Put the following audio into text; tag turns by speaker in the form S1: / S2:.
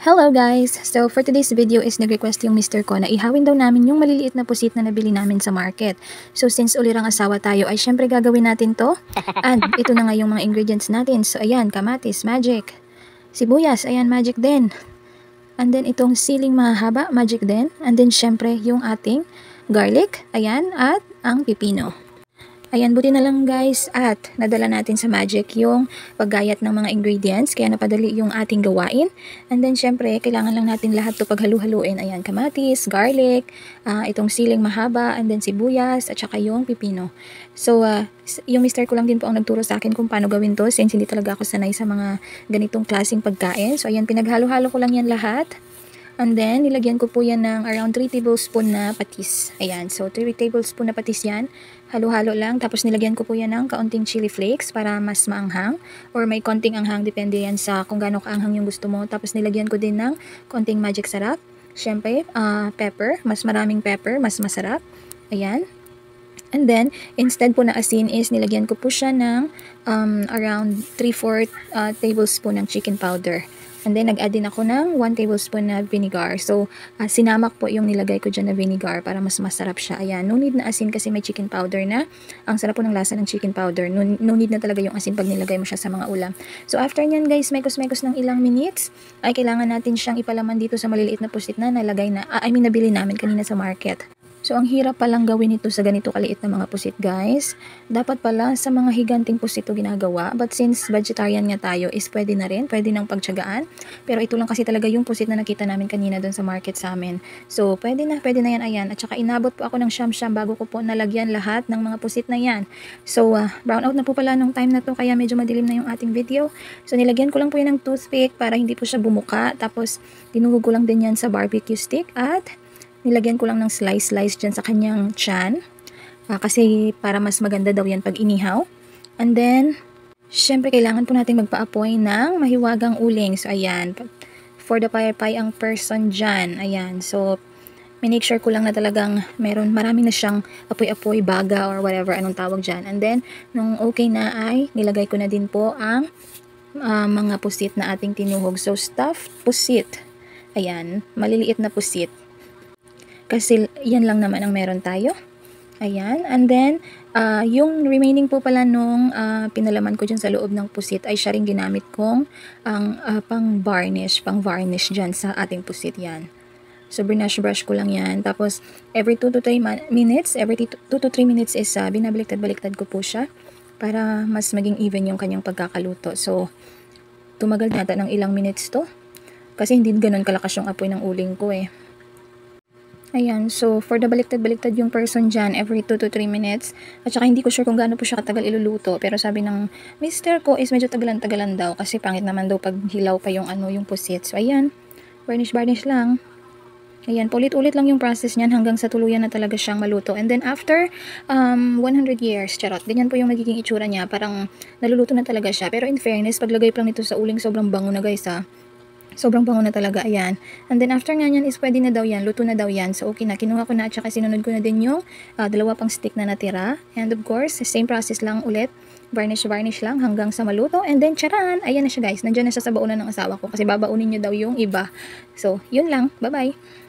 S1: Hello guys! So for today's video is nag-request yung mister ko na ihawin daw namin yung maliliit na pusit na nabili namin sa market. So since ulirang asawa tayo ay syempre gagawin natin to. And ito na nga yung mga ingredients natin. So ayan, kamatis, magic. Sibuyas, ayan, magic din. And then itong siling mahaba, magic din. And then syempre yung ating garlic, ayan, at ang pipino. Ayan, buti na lang guys at nadala natin sa Magic yung paggayat ng mga ingredients kaya napadali yung ating gawain. And then syempre, kailangan lang natin lahat to paghalu-haluin. Ayan, kamatis, garlic, itong siling mahaba, and then sibuyas, at saka yung pipino. So, yung mister ko lang din po ang nagturo sa akin kung paano gawin to since hindi talaga ako sanay sa mga ganitong klaseng pagkain. So, ayan, pinaghalo-halo ko lang yan lahat. And then, nilagyan ko po yan ng around 3 tablespoon na patis. Ayan, so 3 tablespoon na patis yan. Halo-halo lang. Tapos nilagyan ko po yan ng kaunting chili flakes para mas maanghang. Or may konting anghang, depende yan sa kung gaano kaanghang yung gusto mo. Tapos nilagyan ko din ng konting magic sarap. Siyempre, pepper. Mas maraming pepper, mas masarap. Ayan. And then, instead po na asin is nilagyan ko po siya ng around 3/4 tablespoon ng chicken powder. And then, nag-add din ako ng 1 tablespoon na vinegar. So, sinamak po yung nilagay ko dyan na vinegar para mas masarap siya. Ayan, no need na asin kasi may chicken powder na. Ang sarap po ng lasa ng chicken powder. No need na talaga yung asin pag nilagay mo siya sa mga ulam. So, after nyan guys, mekos-mekos ng ilang minutes, ay kailangan natin siyang ipalaman dito sa maliliit na pusit na nalagay na, nabili namin kanina sa market. So, ang hirap palang gawin ito sa ganito kaliit na mga pusit, guys. Dapat pala sa mga higanting pusit ito ginagawa. But since vegetarian nga tayo, is pwede na rin. Pwede nang pagtiyagaan. Pero ito lang kasi talaga yung pusit na nakita namin kanina doon sa market sa amin. So, pwede na yan, ayan. At saka inabot po ako ng siyam-siyam bago ko po nalagyan lahat ng mga pusit na yan. So, brown out na po pala nung time na to, kaya medyo madilim na yung ating video. So, nilagyan ko lang po yan ng toothpick para hindi po siya bumuka. Tapos, dinuhog ko lang din yan sa barbecue stick at nilagyan ko lang ng slice dyan sa kanyang tiyan. Kasi para mas maganda daw yan pag inihaw. And then, syempre kailangan po natin magpa-apoy ng mahiwagang uling. So, ayan. For the pie ang person dyan. Ayan. So, make sure ko lang na talagang marami na siyang apoy-apoy, baga, or whatever anong tawag dyan. And then, nung okay na ay, nilagay ko na din po ang mga pusit na ating tinuhog. So, stuffed pusit. Ayan. Maliliit na pusit. Kasi yan lang naman ang meron tayo. Ayan. And then, yung remaining po pala nung pinalaman ko dyan sa loob ng pusit ay siya rin ginamit kong pang varnish dyan sa ating pusit yan. So, brush ko lang yan. Tapos, every 2 to 3 minutes is binabaliktad-baliktad ko po siya para mas maging even yung kanyang pagkakaluto. So, tumagal nata ng ilang minutes to. Kasi hindi ganun kalakas yung apoy ng uling ko eh. Ayan, so for the baliktad-baliktad yung person dyan every 2 to 3 minutes. At saka hindi ko sure kung gaano po siya katagal iluluto. Pero sabi ng mister ko is medyo tagalan-tagalan daw. Kasi pangit naman daw pag hilaw pa yung yung pusit. So ayan, varnish lang. Ayan, paulit-ulit lang yung process niyan hanggang sa tuluyan na talaga siyang maluto. And then after 100 years, charot, ganyan po yung magiging itsura niya. Parang naluluto na talaga siya. Pero in fairness, paglagay pa lang nito sa uling, sobrang bango na guys ha. Sobrang bango na talaga, ayan. And then after nga yan is pwede na daw yan, luto na daw yan. So okay na, kinuha ko na at saka sinunod ko na din yung 2 pang stick na natira. And of course, same process lang ulit. Varnish lang hanggang sa maluto. And then charan, ayan na siya guys. Nandiyan na siya sa baunan ng asawa ko kasi babaunin niyo daw yung iba. So, yun lang. Bye-bye!